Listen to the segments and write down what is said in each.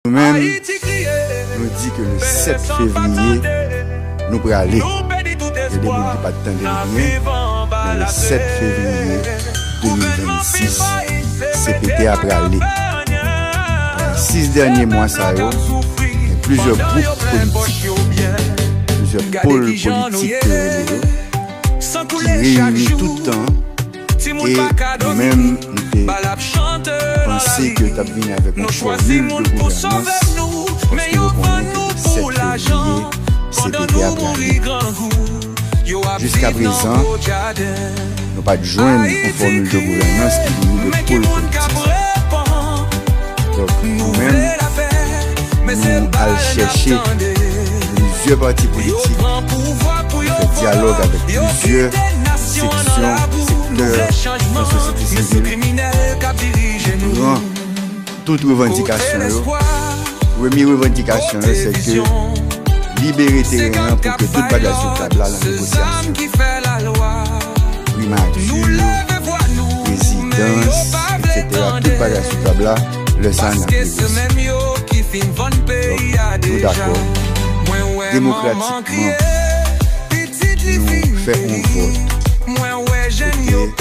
Nous-mêmes, nous dit que le 7 février, nous pourrons aller. Il y a des gens qui pas de temps de rien, mais le 7 février 2026, CPT après aller. Dans les 6 derniers mois, ça y a plusieurs groupes politiques, plusieurs pôles politiques qui réunissent tout le temps. Et nous-mêmes, nous pensé que tu as venu avec une formule de gouvernance parce que nous connaissons que le 7 février, CPT après. Jusqu'à présent, nous n'avons pas de joindre une formule de gouvernance qui nous le pôle politique. Donc nous-mêmes, nous allons chercher plusieurs partis politiques, faire dialogue avec plusieurs sections, secteurs de la société civile. Durant toute revendication, première revendication, c'est que libérer terrain pour que toute bagage sur table la négociation. Primature, résidence, etc. Toute bagage sur table le sang n'a plus. Nous d'accord. Démocratiquement, nous faisons un vote. Nous demandons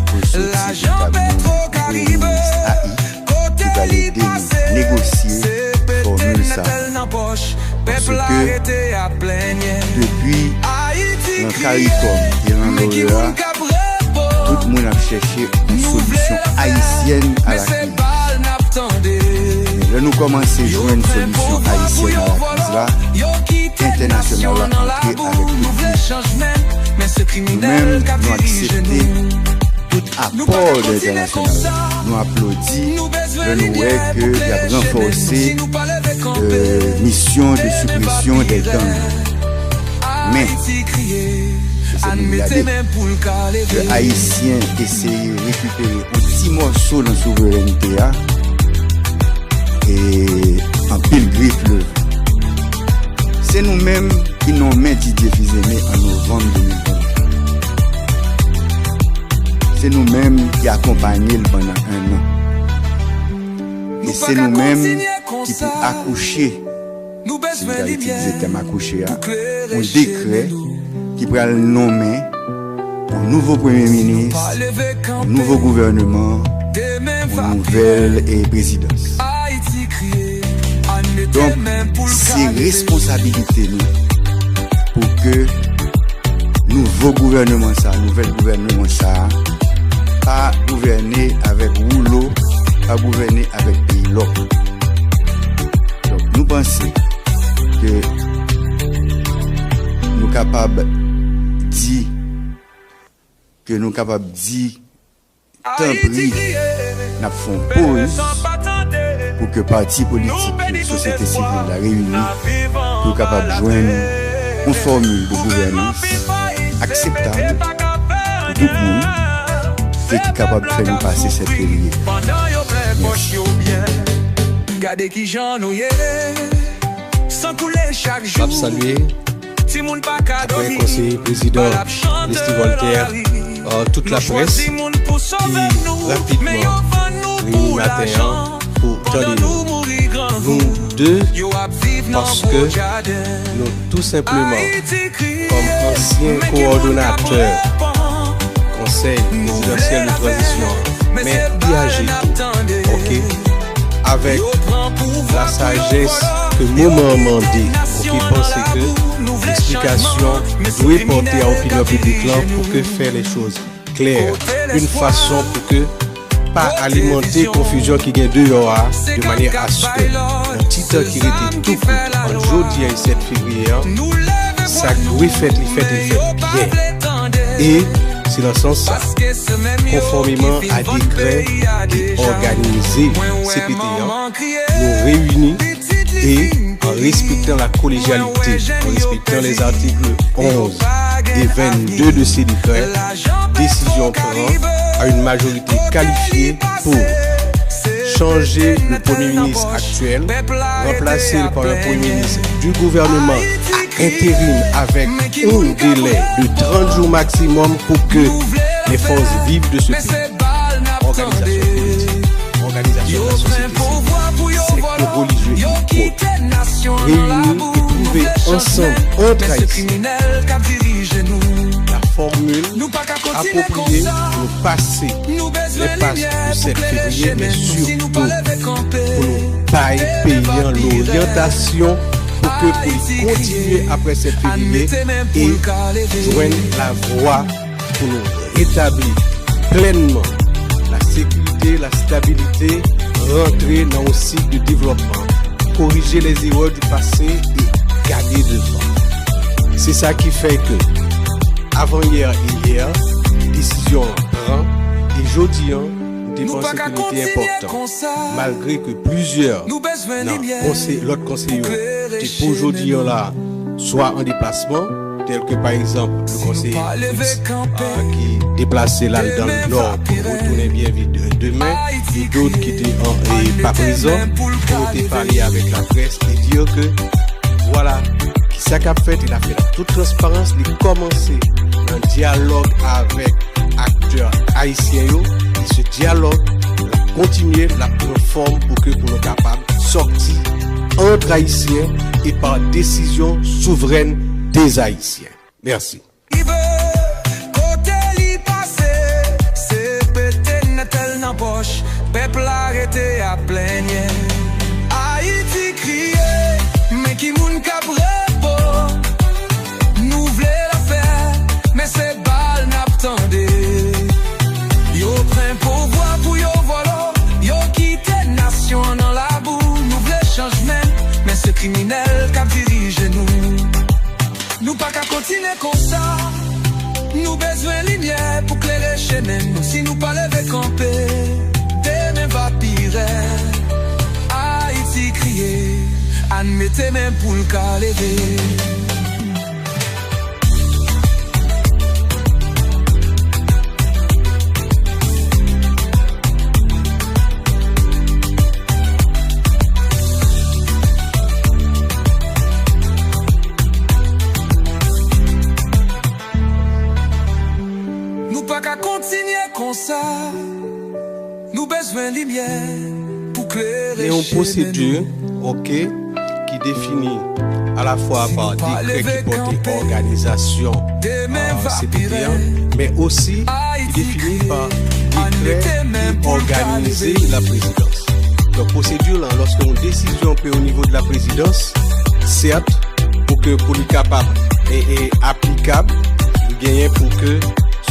pour sortir de table AI qui va l'aider à négocier formule ça. Parce que depuis le CARICOM et l'Angola, tout le monde a cherché une solution haïtienne à la crise. Mais là, nous commençons à jouer une solution haïtienne à la crise là. International a entré avec nous. Nous-mêmes, nous acceptons tout apport de l'international. Nous applaudissons nous voyons qu'il y a renforcé mission de suppression des gangs. Mais, c'est nous regarder, les Haïtiens essayent de récupérer un petit morceau de la souveraineté et en pile griffe le. C'est nous-mêmes qui nous mis Didier Fils-Aimé en novembre 2020. C'est nous-mêmes qui accompagnons pendant un an. Et c'est nous-mêmes qui pour accoucher, si vous avez utilisé le terme accoucher, un décret qui pourra nommer un nouveau Premier ministre, un nouveau gouvernement, une nouvelle présidence. Donc, c'est responsabilité nous pour que nouveau gouvernement ça, nouvel gouvernement ça, pas gouverner avec rouleau, pas gouverner avec pays l'autre. Donc, nous pensons que nous capables dire que nous capables dire tant pis, nous faisons pause pour que partis politiques et société civile la réunie pour capable de joindre une formule de gouvernance acceptable pour tout le monde et qui est capable de faire nous passer cette février. Je saluer après conseiller président Leslie Voltaire, toute la presse qui rapidement réunit matin pour tenir nous deux parce que nous tout simplement comme anciens coordonnateurs conseil présidentiel de transition mais IAG ok avec la sagesse que moment mandé ok pensez que l'explication doit porter à l'opinion publique là pour que faire les choses claires une façon pour que pas alimenter confusion qui gagne dehors de manière à ce que un petit temps qui était tout court en jeudi et 7 février ça doit faire bien et c'est dans ce sens ça conformément à décret qui organisé CPT nous réunit et en respectant la collégialité en respectant les articles 11 et 22 de ces décrets décision prend à une majorité qualifiée pour changer le Premier ministre actuel, remplacer par le Premier ministre du gouvernement intérim avec un délai de 30 jours maximum pour que les forces vives de ce pays, organisation politique, organisation société civile, secteur religieux et autres, réunis et trouver ensemble entre Haïtiens la formule appropriée pour passer les passes du 7 février, mais surtout pour nous payer l'orientation pour que pour continuer après 7 février et joindre la voie pour nous rétablir pleinement la sécurité, la stabilité, rentrer dans un cycle de développement, corriger les erreurs du passé et gagner devant. C'est ça qui fait que avant-hier et hier, décision prend et aujourd'hui, nous pensons que c'était important. Malgré que plusieurs, l'autre conseiller, pour aujourd'hui là, soit en déplacement, tel que par exemple le conseiller qui déplacé là dans le nord pour retourner bien vite demain, et d'autres qui étaient pas présents, ont été parlé avec la presse et dire que voilà, qui ça qu'a fait, il a fait la toute transparence, il a commencé un dialogue avec acteurs haïtiens, et ce dialogue va continuer la forme pour que nous soyons capables de sortir entre haïtiens et par décision souveraine des Haïtiens. Merci. Peuple arrêté à plaigner. Haïti crié, mais qui moun cabre nous v'lait la faire, mais c'est balle n'attendait. Yo prend pouvoir pour yo volo, yo quitté nation dans la boue. Nous v'lait changement, mais ce criminel qui dirige nous pas qu'à continuer comme ça. Nous besoin lumière pour clairer chez nous. Si nous pas lever camper, demain va pire. Haïti crier, admettez même pour le cas lever. Nous besoin de lumière pour clairer. Et une procédure, qui définit à la fois par décret qui porte organisation CPDA, mais aussi qui définit par décret qui organise la présidence. Donc procédure là, lorsqu'on décision peut au niveau de la présidence, certes, pour le capable et applicable, il gagne pour que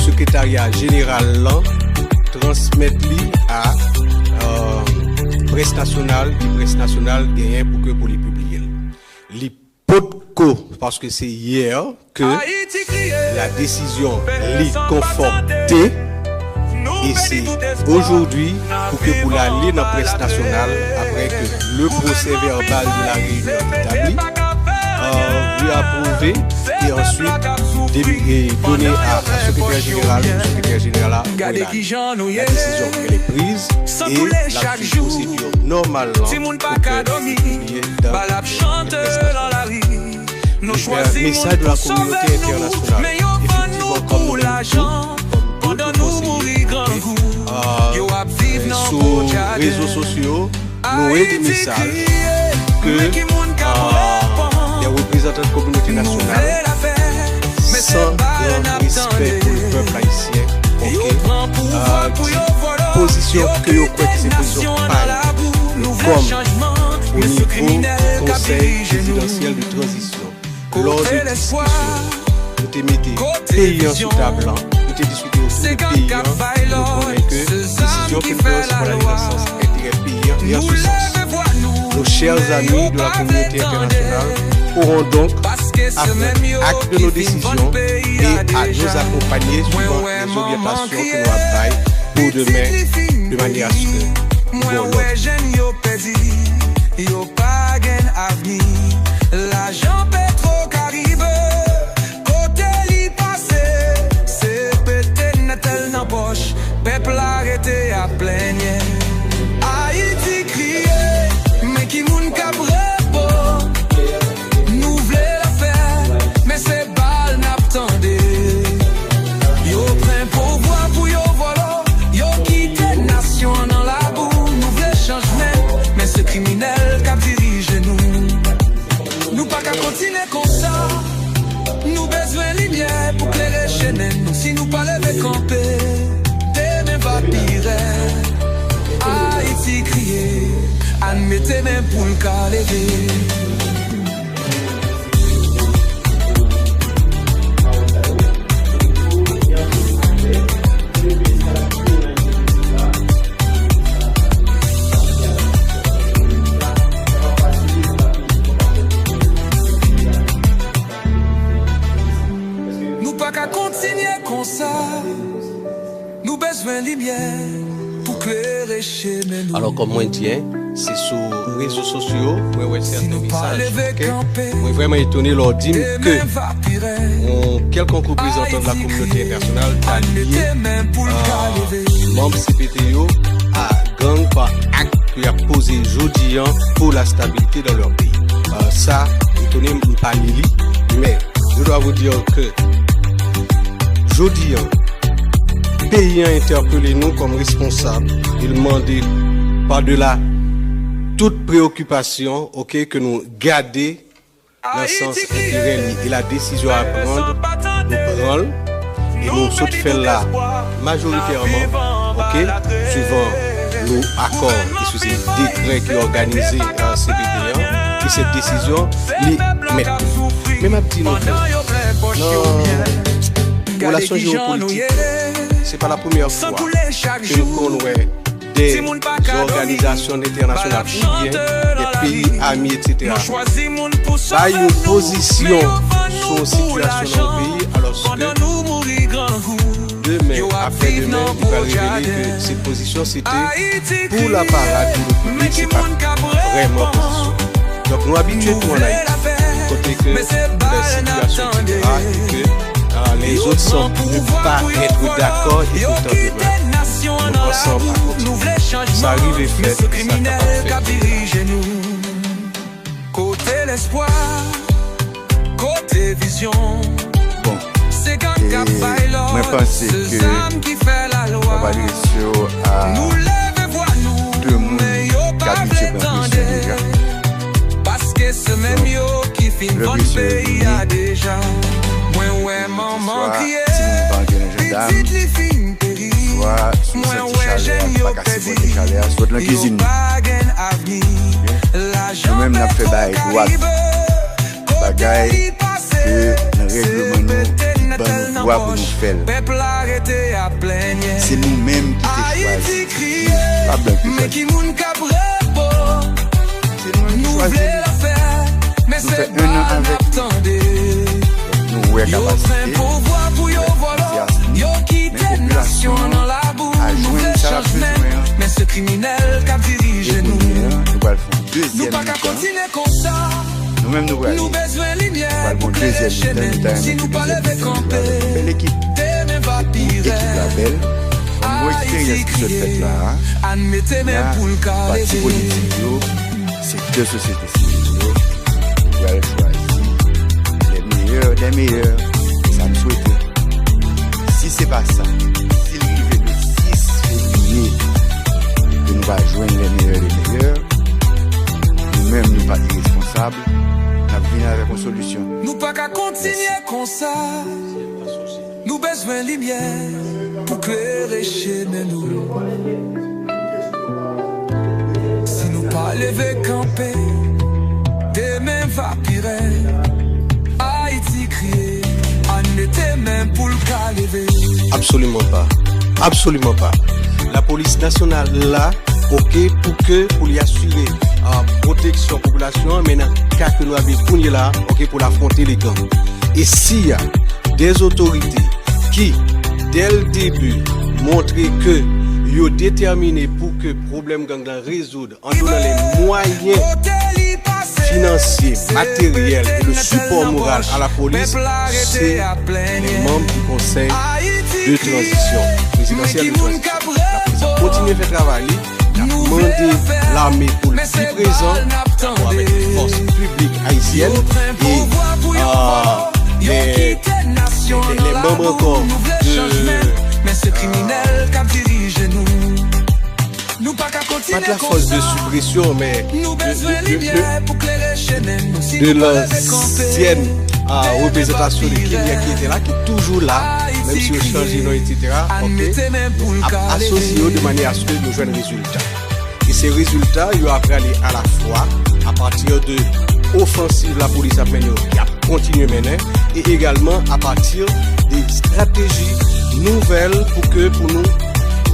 secrétariat général là transmettre à presse nationale gagne pour les publier. L'hypotco parce que c'est hier que la décision l'est confortée et c'est aujourd'hui pour l'aller dans la presse nationale après que le procès verbal de la réunion est établi, lui approuvé et ensuite donné à la secrétaire générale. Le secrétaire général la décision qu'elle est prise et la procédure normale le message de la communauté internationale effectivement comme sur les réseaux sociaux nous avons des messages que les représentants de la communauté nationale sans grand respect pour le peuple haïtien, position que vous croyez que c'est position comme au niveau du conseil présidentiel de transition. Lors de discussion, nous avons mis pays sur table, nous avons discuté autour du pays, nous connaissons que décision que nous prenons pour aller dans le sens intérêt pays et en ce sens. Nos chers amis de la communauté internationale auront donc à faire acte de nos décisions et à nous accompagner suivant les orientations que nous avons pour demain de manière à ce que nous avons l'argent pétro Caribe, côté li passé, c'est peut-être n'est-elle dans poche, peuple arrêté à plaigner. Haïti crié, mais qui moun cabre nous v'lait la faire, mais c'est balle n'attendait. Yo prend pouvoir pour yo volo, yo quitté nation dans la boue, nous v'lait changement. mettez mes poules qu'à lever. Nous pas qu'à continuer comme ça. Nous besoin de lumière pour clairer chez nous. Alors comme moi dis, c'est sur les réseaux sociaux, moi ouais certains messages. Moi vraiment étonné leur dire que quelques représentants de la communauté internationale t'a lié membre CPTO à gang par acte qui a posé jeudi pour la stabilité dans leur pays. Ça, étonné pas Lili, mais je dois vous dire que jeudi pays a interpellé nous comme responsables. Il demandait par-delà toute préoccupation, que nous gardions dans le sens intérêt et la décision à prendre, nous prenons et nous sautons faire là majoritairement, suivant nos accords et sous ces décrets qui organisé en CPT1, et cette décision, mais ma petite note, non, relation géopolitique. C'est pas la première fois que nous connaissons des organisations internationales ou bien des pays amis, etc. Pas une position sur la situation dans le pays, alors que demain, après-demain, il va révéler que cette position c'était pour la parade du public, c'est pas vraiment position. Donc nous habituons tout en Haïti, côté que la situation, etc. et que les autres semblent ne pas être d'accord et pourtant demain, nous ensemble à continuer. Ça arrive et fait, ça n'a pas fait. Côté l'espoir, côté vision. Bon, et moi je pense que on va aller sur deux mondes qui habitent dans le pays déjà. Parce que c'est même yo qui fin votre pays a déjà. Ouais, maman crié, petite les filles péri. Moi, ouais, j'aime yo pédi. Soit dans la cuisine. Nous-mêmes, nous avons fait des droits. Bagaille que le règlement nous voit pour nous faire. C'est nous-mêmes qui t'ai choisi. Pas blanc que c'est nous-mêmes qui choisissons. Nous faisons un an avec nous. Ouais, capacité, population a joint ça besoin. Mais ce criminel qui a dirigé nous, nous allons faire deuxième mi-temps. Nous-mêmes nous allons faire deuxième mi-temps. Si nous pas lever camper, l'équipe la belle, on voit expérience qui se fait là. Admettez mes poules parti politique, c'est deux sociétés civiles. Vous allez choisir les meilleurs, ça me souhaite. Si c'est pas ça, s'il arrive le 6 février, que nous allons joindre les meilleurs, nous-mêmes nous pas irresponsables, nous allons venir avec une solution. Nous pas qu'à continuer comme ça. Nous besoin de lumière pour clairer chez nous. Si nous pas lever camper, demain va pire. Haïti crier, on était même pour le cas lever. Absolument pas. Absolument pas. La police nationale là, pour y assurer protection population, mais dans le cas que nous avons pour là, pour affronter les gangs. Et s'il y a des autorités qui, dès le début, montrent que ils sont déterminés pour que le problème gang résoudre en donnant les moyens financiers, matériels et le support moral à la police, c'est les membres du conseil de transition, présidentielle de transition. La police a continué à faire travailler, a demandé l'armée pour le plus présent avec les forces publiques haïtiennes et les membres encore mais ce criminel qui a dirigé nous. Nous pas qu'à continuer. Pas de la force de suppression, mais de l'ancienne représentation de Kenya qui était là, qui est toujours là, même si on change, etc. Associé de manière à ce que nous jouions le résultat. Et ces résultats, ils ont aller à la fois à partir de offensive la police a mené, qui a continué mener, et également à partir des stratégies nouvelles pour nous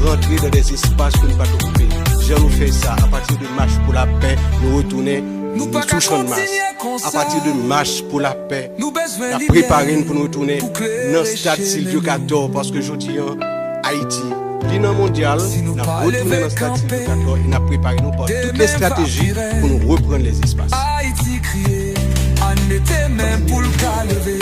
rentrer dans des espaces que nous pas occuper. Je nous fais ça à partir de marche pour la paix, nous retourner sous champ de masse. À partir de marche pour la paix, nous préparer pour nous retourner dans le stade Silvio 14 parce que je dis Haïti, l'Union mondiale, nous avons retourné dans le stade Silvio 14 et nous avons préparé nous par toutes les stratégies pour nous reprendre les espaces. Haïti crié, on était même pour le cas levé.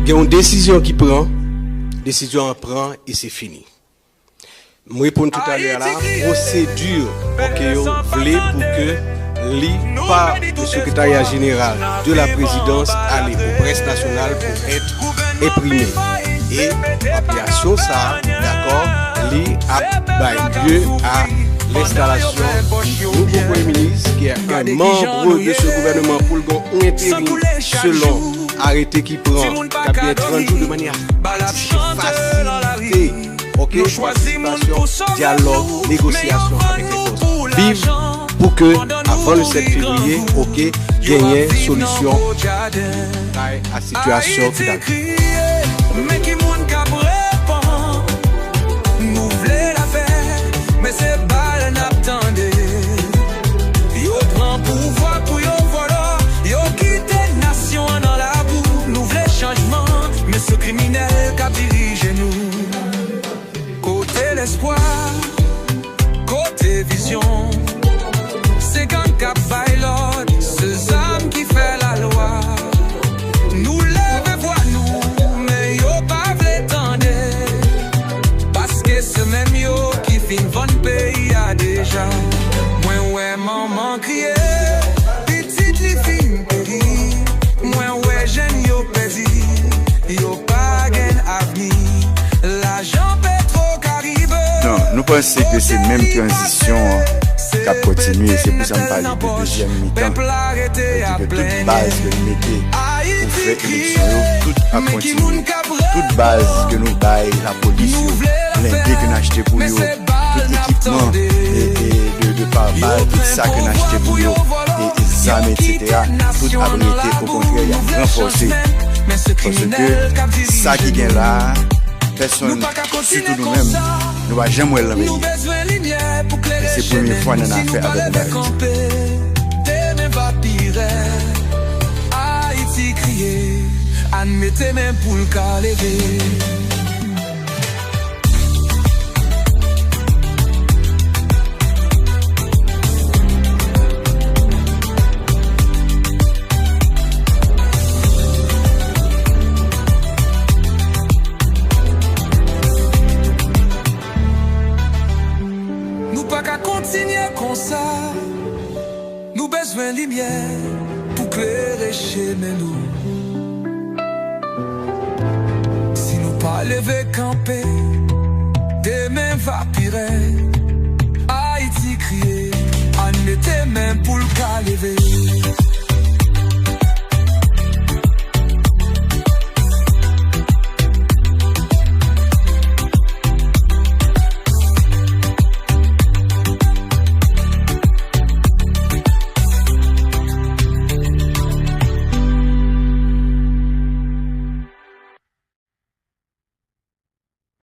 Il y a une décision qui prend, décision en prend et c'est fini. Je réponds tout à l'heure là, procédure que vous voulez pour que l'IPA, le secrétariat général de la présidence, aille aux presse nationale pour être imprimé. Et l'application ça, d'accord, a lieu à l'installation du nouveau Premier ministre qui est un membre de ce gouvernement pour le intérim selon arrêté qui prend qui a bien 30 jours de manière facilitée. Ok, participation, dialogue, négociation avec les forces vives pour que avant le 7 février, ok, gagner solution à la situation qui a. Mais qui moun ka répond, nous voulons la paix, mais c'est balle n'attendez. Yo prend pouvoir pour yo voilà, yo quitte nation dans la boue. Nous voulons changement, mais ce criminel qui dirige nous. Côté l'espoir, côté vision, c'est quand cap by Lord, ces âmes qui fait la loi. Nous lève voix nous. C'est même yo qui fin von pays a déjà. Moi ouais maman crier, petite li fin péri. Moi ouais jeune yo péri, yo pas gain avenir. L'argent pétro qu'arrive. Non, nous pensons que c'est même transition qui a continué. C'est pour ça qu'on parle de deuxième mi-temps. C'est que toute base que nous mettons pour faire élection, tout a continué. Toute base que nous baillons, la police, l'indé que nous achetons pour nous, tout équipement de pare-balles, tout ça que nous achetons pour nous, les armes, etc. Tout a été au contraire, il a renforcé. Parce que ça qui vient là, personne, surtout nous-mêmes, ne va jamais l'amener. Et c'est la première fois qu'on a fait avec nous. Haïti crié, admettez même pour le cas levé. Nous pas qu'à continuer comme ça. Nous besoin de lumière pour clairer chez nous. Si nous pas lever camper, demain va pire. Haïti crier, on était même pour le cas lever.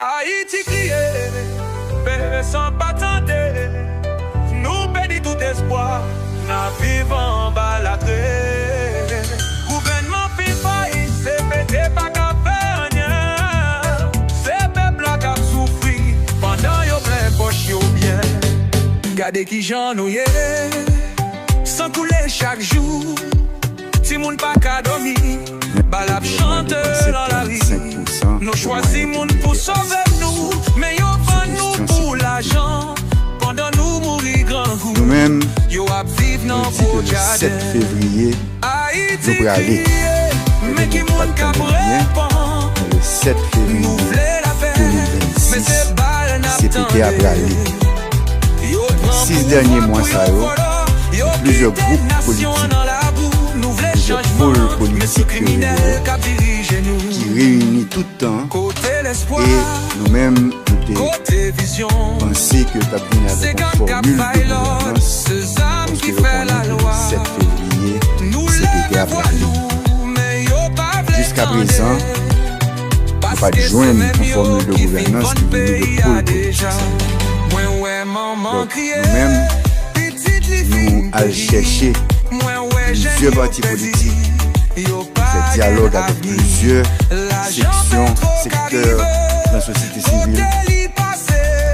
Haïti crié, mais sans pas tenter. Nous perdons tout espoir, nous vivons en bas la traîne. Gouvernement fait faillite, c'est pété pas qu'à faire rien. C'est peuple qui a souffert pendant yon plein poche yon bien. Gardez qui j'en nous yé, sans couler chaque jour. Si moun pas qu'à dormir, balap chante dans la rue. Nous choisissons pour sauver nous, mais yo vend nous pour l'argent. Pendant nous mourir grand goût. Nous-mêmes, yo ap vive dans vos le 7 février, nous pourrons aller. Mais qui moun ka répond. Le 7 février 2026, c'est pété à aller. 6 derniers mois, ça y est, plusieurs groupes politiques, plusieurs pôles politiques qui réunissent tout le temps et nous-mêmes nous pensé que tu as bien avec une formule de gouvernance parce que le 7 février c'était appelé. Jusqu'à présent, nous n'avons pas joindre une formule de gouvernance qui vient de pôle politique. Donc nous-mêmes, nous allons chercher plusieurs partis politiques, faire dialogue avec plusieurs sections, secteurs de la société civile.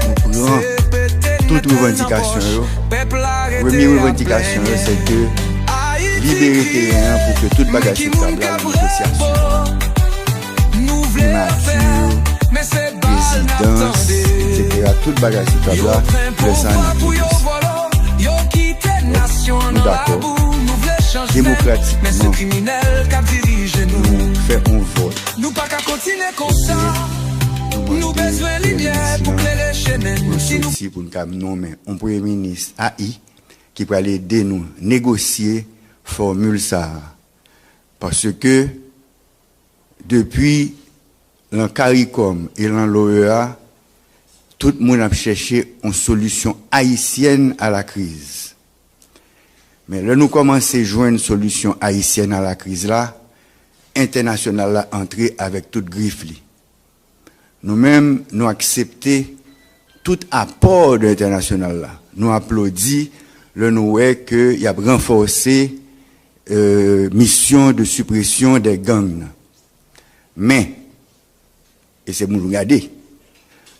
Nous prenons toutes revendications. La première revendication, c'est que libérer le terrain pour que toute bagage sur table, la négociation, primature, résidence, etc. Toute bagage sur table, le sang nous d'accord. Démocratiquement, nous faisons vote. Nous pas qu'à continuer comme ça. Nous besoin de lumière pour clairer chemin. Nous aussi pour nous nommer un premier ministre AI qui peut aller aider nous négocier formule ça. Parce que depuis l'an CARICOM et l'an l'OEA, tout le monde a cherché une solution haïtienne à la crise. Mais là, nous commençons à jouer une solution haïtienne à la crise là, internationale là, entrée avec toute griffe. Nous-mêmes, nous acceptons tout apport de l'international là. Nous applaudissons le nous qu'il y a renforcé mission de suppression des gangs. Mais, et c'est pour nous regarder,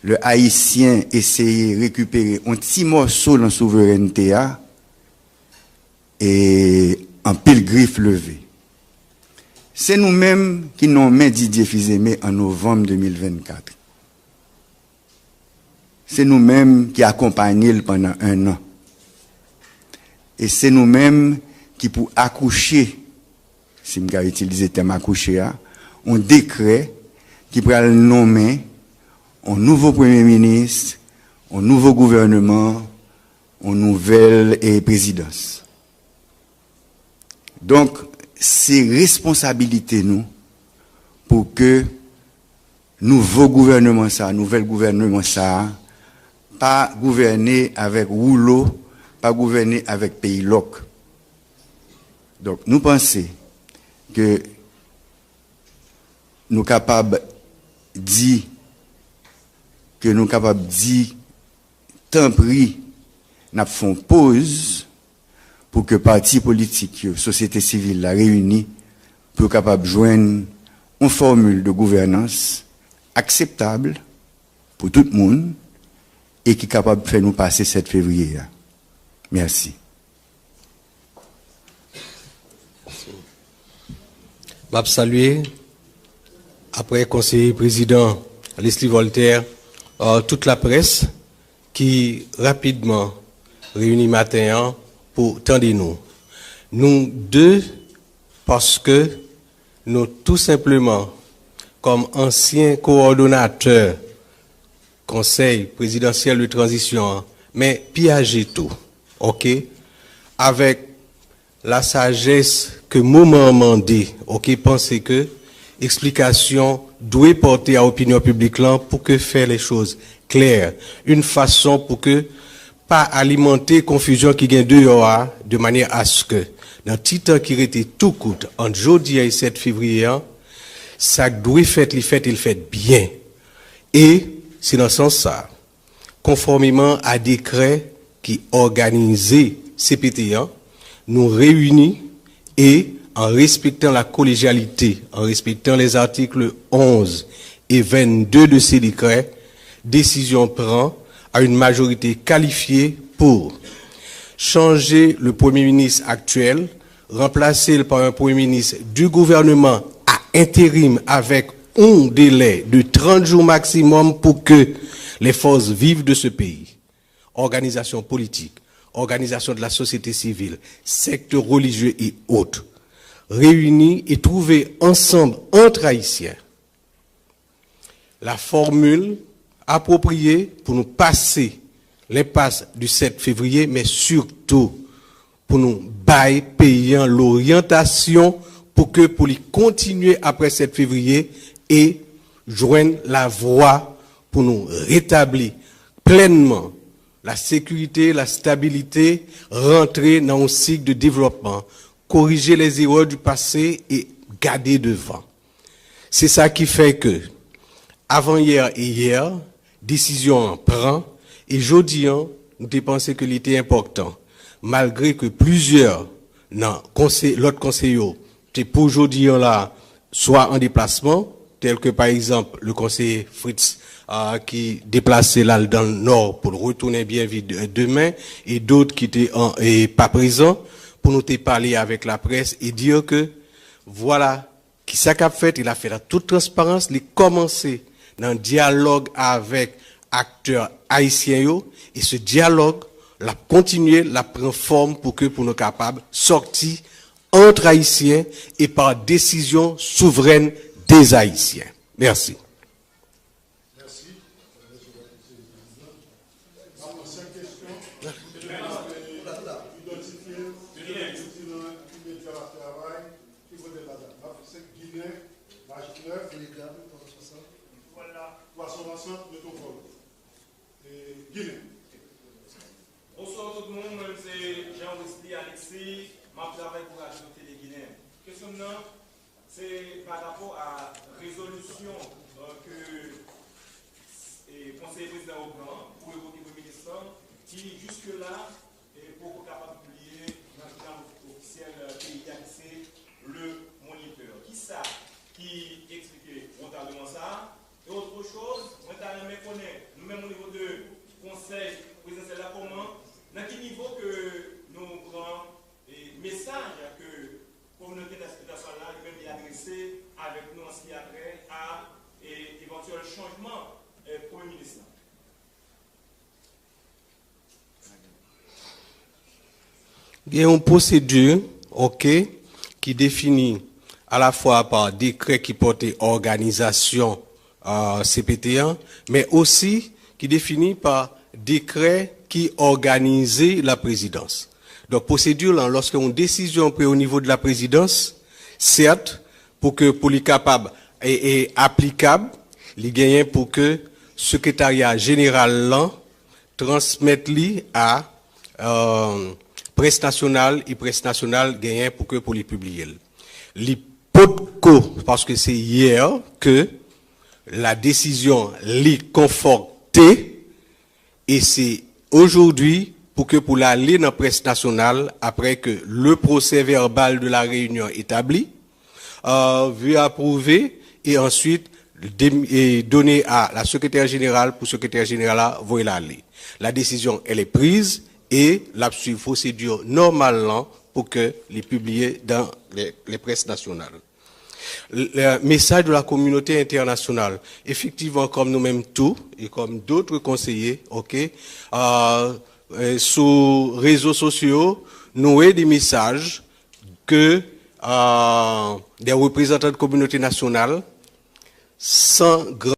le haïtien essaye de récupérer un petit morceau de la souveraineté et en pile griffe levée. C'est nous-mêmes qui nous mis Didier Fils-Aimé en novembre 2024. C'est nous-mêmes qui accompagnons pendant 1 an. Et c'est nous-mêmes qui, pour accoucher, si je vais utiliser le terme accoucher, un décret qui pourra le nommer un nouveau Premier ministre, un nouveau gouvernement, une nouvelle présidence. Donc, c'est responsabilité nous pour que nouveau gouvernement ça, nouvel gouvernement ça, pas gouverner avec rouleau, pas gouverner avec pays loc. Donc, nous pensons que nous sommes capables de dire tant pis, nous faisons pause pour que partis politiques, société civile la réunie, pour capable de joindre une formule de gouvernance acceptable pour tout le monde et qui est capable de faire nous passer 7 février. Merci. Je salue, après conseiller président Leslie Voltaire, toute la presse qui rapidement réunit matin pour tendre nous. Nous deux, parce que nous tout simplement, comme anciens coordonnateurs conseil présidentiel de transition, mais piager tout, ok, avec la sagesse que moment mandé, ok, pensez que explication doit porter à l'opinion publique là pour que faire les choses claires, une façon pour que pas alimenter confusion qui gagne dehors de manière à ce que dans le petit temps qui était tout coûte entre jeudi et 7 février, ça doit faire il fait bien. Et c'est dans ce sens ça, conformément à décret qui organisait CPT1, nous réunis et en respectant la collégialité, en respectant les articles 11 et 22 de ces décrets, décision prend à une majorité qualifiée pour changer le Premier ministre actuel, remplacer par un Premier ministre du gouvernement à intérim avec un délai de 30 jours maximum pour que les forces vives de ce pays, organisations politiques, organisations de la société civile, secteurs religieux et autres, réunis et trouver ensemble entre Haïtiens la formule appropriée pour nous passer l'impasse du 7 février, mais surtout pour nous bailler payant l'orientation pour les continuer après 7 février et joindre la voie pour nous rétablir pleinement la sécurité, la stabilité, rentrer dans un cycle de développement, corriger les erreurs du passé et garder devant. C'est ça qui fait que, avant-hier et hier, décision prend, et jeudi, nous avons pensé que c'était important, malgré que plusieurs, l'autre conseiller, pour aujourd'hui là, soit en déplacement, tel que par exemple le conseiller Fritz, qui déplaçait là dans le nord pour retourner bien vite demain, et d'autres qui étaient pas présents, pour nous parler avec la presse et dire que, voilà, qui ça qu'a fait, il a fait la toute transparence, il a commencé dans un dialogue avec acteurs haïtiens, et ce dialogue, l'a continué, l'a pris forme pour nous capables de sortir entre haïtiens et par décision souveraine des haïtiens. Merci. Bonsoir tout le monde, c'est Jean-Wesley Alexis, je travaille pour la Télé Guinée. Question c'est par rapport à la résolution que le conseiller président au plan pour évoquer le ministre qui jusque-là est beaucoup capable de publier dans le plan officiel PIAC le moniteur. Qui ça qui explique frontalement ça? Et autre chose, moi je connais nous-mêmes au niveau de conseil présidentiel là comment, dans quel niveau que nous prenons message que la communauté nationale là lui-même est adressée avec nous en ce qui a trait à éventuel changement pour le ministre. Il y a une procédure, qui définit à la fois par décret qui porte organisation CPT1, mais aussi qui définit par décret qui organise la présidence. Donc, procédure, là, lorsque une décision prise au niveau de la présidence, certes, pour les capables et applicable, il gagne pour que le secrétariat général là, transmette li à presse nationale et presse nationale gagne pour les publier. Parce que c'est hier que la décision l'est confortée et c'est aujourd'hui pour l'aller dans la presse nationale après que le procès verbal de la réunion établi, vu approuver et ensuite donné à la secrétaire générale pour secrétaire générale voyer l'aller. La décision elle est prise et la procédure normalement pour que les publier dans les presses nationales. Le message de la communauté internationale, effectivement, comme nous-mêmes tous et comme d'autres conseillers, sur réseaux sociaux, nous avons des messages que des représentants de la communauté nationale sans grand